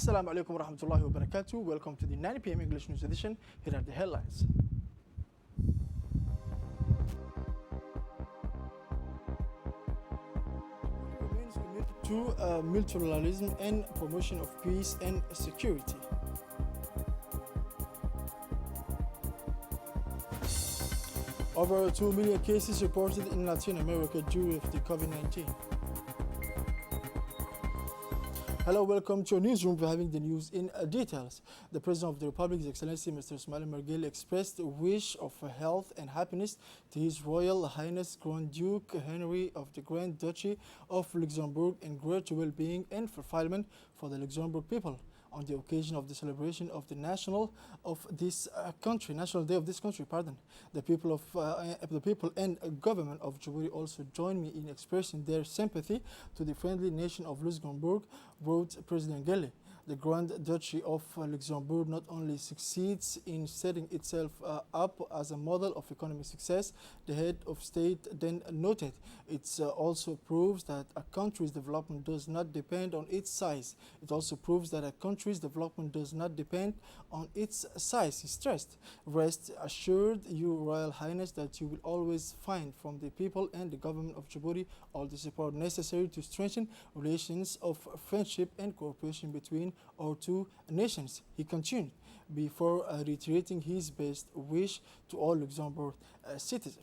Assalamu alaikum wa rahmatullahi wa barakatuh. Welcome to the 9 p.m. English News Edition. Here are the headlines. Remains committed to multilateralism and promotion of peace and security. Over 2 million cases reported in Latin America due to the COVID-19. Hello, welcome to our newsroom. We're having the news in details. The President of the Republic, His Excellency Mr. Ismail Margele, expressed a wish of health and happiness to His Royal Highness Grand Duke Henry of the Grand Duchy of Luxembourg and greater well-being and fulfillment for the Luxembourg people on the occasion of the celebration of the National Day of this country. The people and government of Djibouti also join me in expressing their sympathy to the friendly nation of Luxembourg, wrote President Gelle. The Grand Duchy of Luxembourg not only succeeds in setting itself up as a model of economic success, the head of state then noted, it also proves that a country's development does not depend on its size. It also proves that a country's development does not depend on its size, he stressed. Rest assured, Your Royal Highness, that you will always find from the people and the government of Djibouti all the support necessary to strengthen relations of friendship and cooperation between our two nations, he continued, before reiterating his best wish to all Luxembourg citizens.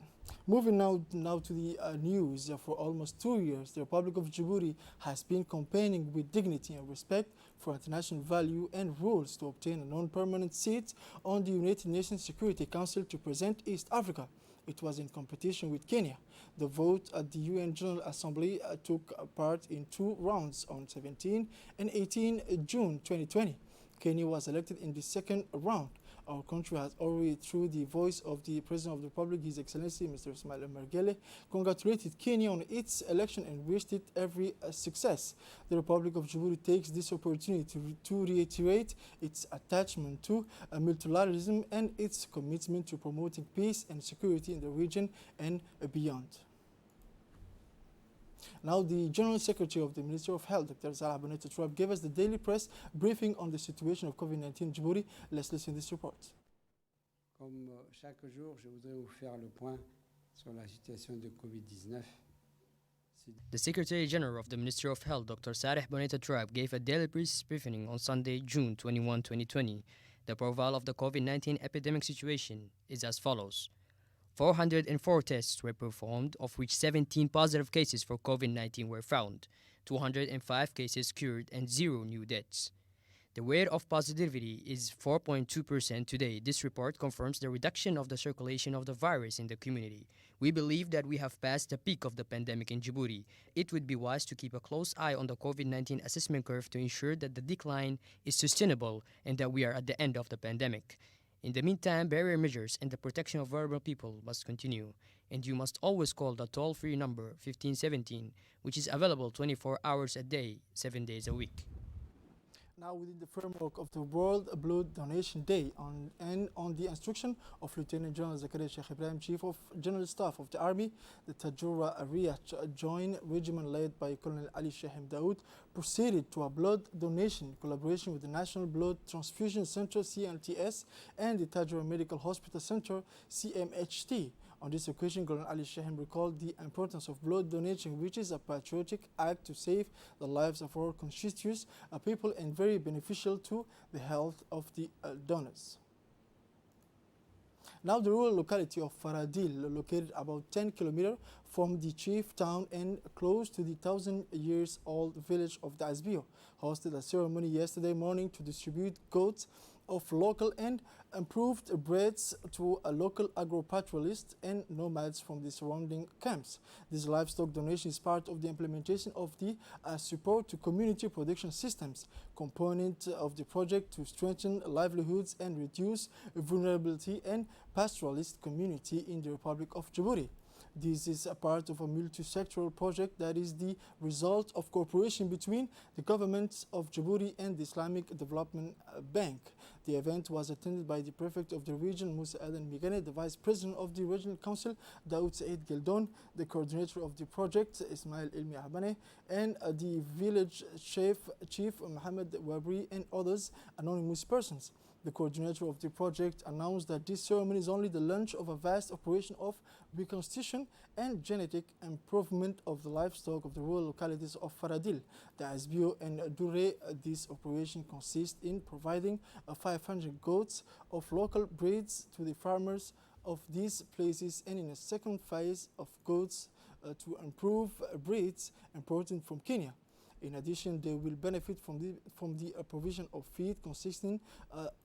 Moving now to the news. For almost 2 years, the Republic of Djibouti has been campaigning with dignity and respect for international value and rules to obtain a non-permanent seat on the United Nations Security Council to present East Africa. It was in competition with Kenya. The vote at the UN General Assembly took part in 2 rounds on 17 and 18 June 2020. Kenya was elected in the second round. Our country has already, through the voice of the President of the Republic, His Excellency Mr. Ismail Margele, congratulated Kenya on its election and wished it every success. The Republic of Djibouti takes this opportunity to reiterate its attachment to multilateralism and its commitment to promoting peace and security in the region and beyond. Now, the General Secretary of the Ministry of Health, Dr. Sarah Bonnet-Touab, gave us the daily press briefing on the situation of COVID-19 in Djibouti. Let's listen to this report. Comme chaque jour, je voudrais vous faire le point sur la situation de COVID-19. The Secretary General of the Ministry of Health, Dr. Sarah Bonnet-Touab, gave a daily press briefing on Sunday, June 21, 2020. The profile of the COVID-19 epidemic situation is as follows. 404 tests were performed, of which 17 positive cases for COVID-19 were found, 205 cases cured, and 0 new deaths. The rate of positivity is 4.2% today. This report confirms the reduction of the circulation of the virus in the community. We believe that we have passed the peak of the pandemic in Djibouti. It would be wise to keep a close eye on the COVID-19 assessment curve to ensure that the decline is sustainable and that we are at the end of the pandemic. In the meantime, barrier measures and the protection of vulnerable people must continue, and you must always call the toll-free number 1517, which is available 24 hours a day, 7 days a week. Now, within the framework of the World Blood Donation Day, and on the instruction of Lieutenant General Zakaria Sheikh Ibrahim, Chief of General Staff of the Army, the Tajura Area Joint Regiment led by Colonel Ali Shahim Daoud proceeded to a blood donation in collaboration with the National Blood Transfusion Center (CNTS) and the Tajura Medical Hospital Center (CMHT). On this occasion, Colonel Ali Shahim recalled the importance of blood donation, which is a patriotic act to save the lives of our constituents, people, and very beneficial to the health of the donors. Now, the rural locality of Faradil, located about 10 kilometers from the chief town and close to the 1,000-years-old village of the Azbio, hosted a ceremony yesterday morning to distribute goats of local and improved breeds to a local agro-pastoralists and nomads from the surrounding camps. This livestock donation is part of the implementation of the support to community production systems component of the project to strengthen livelihoods and reduce vulnerability and pastoralist community in the Republic of Djibouti. This is a part of a multi-sectoral project that is the result of cooperation between the governments of Djibouti and the Islamic Development Bank. The event was attended by the prefect of the region, Musa Adan Migane, the vice president of the regional council, Daoud Said Gildon, the coordinator of the project, Ismail Ilmi Abane, and the village chief Mohammed Wabri, and others anonymous persons. The coordinator of the project announced that this ceremony is only the launch of a vast operation of reconstitution and genetic improvement of the livestock of the rural localities of Faradil, the Azbio, and Dure. This operation consists in providing 500 goats of local breeds to the farmers of these places, and in a second phase of goats to improve breeds imported from Kenya. In addition, they will benefit from the provision of feed consisting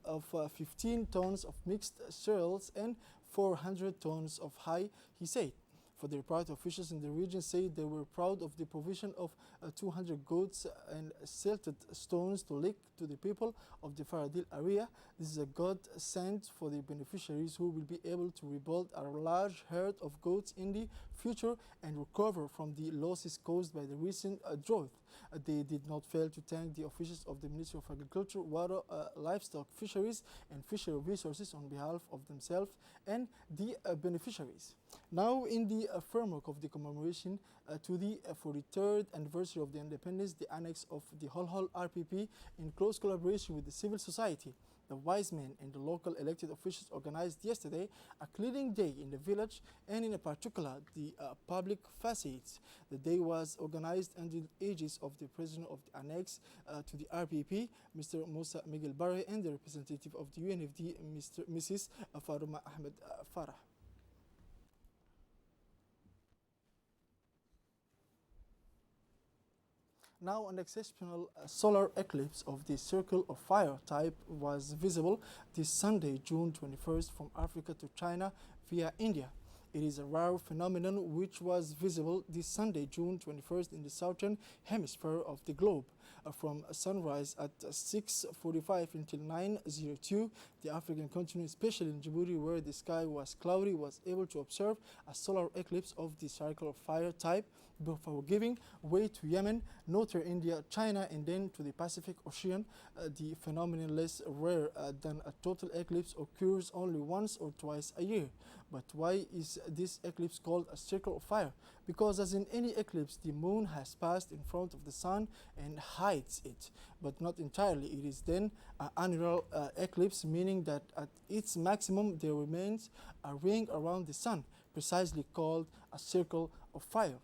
of 15 tons of mixed cereals and 400 tons of hay, he said. For their part, officials in the region said they were proud of the provision of 200 goats and silted stones to lick to the people of the Faradil area. This is a godsend for the beneficiaries who will be able to rebuild a large herd of goats in the future and recover from the losses caused by the recent drought. They did not fail to thank the officials of the Ministry of Agriculture, Water, Livestock, Fisheries and Fishery Resources on behalf of themselves and the beneficiaries. Now, in the framework of the commemoration to the 43rd anniversary of the independence, the annex of the Holhol RPP, in close collaboration with the civil society, the wise men and the local elected officials organized yesterday a cleaning day in the village and in particular the public facades. The day was organized under the aegis of the president of the annex to the RPP, Mr. Musa Miguel Barre, and the representative of the UNFD, Mrs. Faruma Ahmed Farah. Now, an exceptional solar eclipse of the Circle of Fire type was visible this Sunday, June 21st, from Africa to China via India. It is a rare phenomenon which was visible this Sunday, June 21st, in the southern hemisphere of the globe. From sunrise at 6:45 until 9:02, the African continent, especially in Djibouti, where the sky was cloudy, was able to observe a solar eclipse of the Circle of Fire type, before giving way to Yemen, northern India, China, and then to the Pacific Ocean. The phenomenon, less rare than a total eclipse, occurs only once or twice a year. But why is this eclipse called a circle of fire? Because as in any eclipse, the moon has passed in front of the sun and hides it, but not entirely. It is then an annular eclipse, meaning that at its maximum there remains a ring around the sun, precisely called a circle of fire.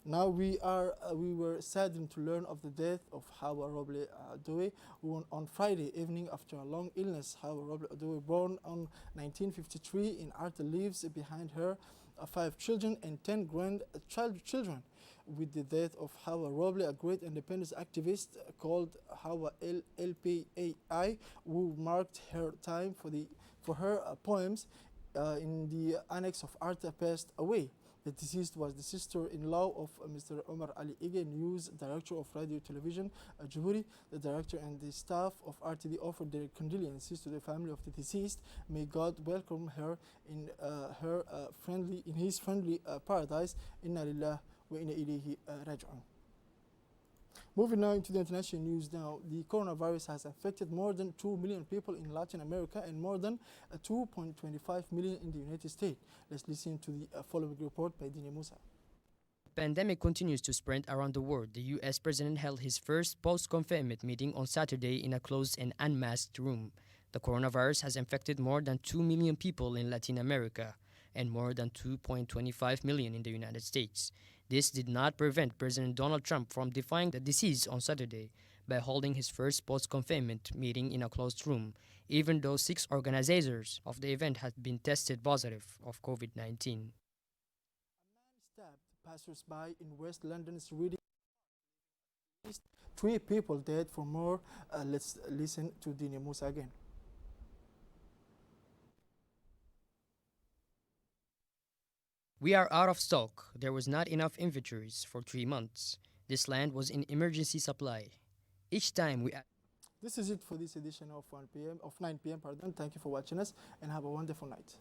Now we were saddened to learn of the death of Hawa Roble Adoe, who on Friday evening after a long illness. Hawa Roble Adoe, born on 1953 in Arta, leaves behind her 5 children and 10 grandchildren. With the death of Hawa Roble, a great independence activist called Hawa LPAI, who marked her time for her poems in the annex of Arta, passed away. The deceased was the sister-in-law of Mr. Omar Ali Ige, news director of Radio Television Djibouti. The director and the staff of RTD offered their condolences to the family of the deceased. May God welcome her in his friendly paradise. Inna lillah wa inna ilayhi raj'un. Moving now into the international news now, the coronavirus has affected more than 2 million people in Latin America and more than 2.25 million in the United States. Let's listen to the following report by Dini Musa. The pandemic continues to spread around the world. The U.S. president held his first post-confinement meeting on Saturday in a closed and unmasked room. The coronavirus has infected more than 2 million people in Latin America and more than 2.25 million in the United States. This did not prevent President Donald Trump from defying the disease on Saturday by holding his first post-confinement meeting in a closed room, even though 6 organizers of the event had been tested positive of COVID-19. A man stabbed passers-by in West London's Reading. 3 people dead. For more, let's listen to Dini Musa again. We are out of stock. There was not enough inventories for 3 months. This land was in emergency supply. Each time we... This is it for this edition of 9 p.m. Thank you for watching us and have a wonderful night.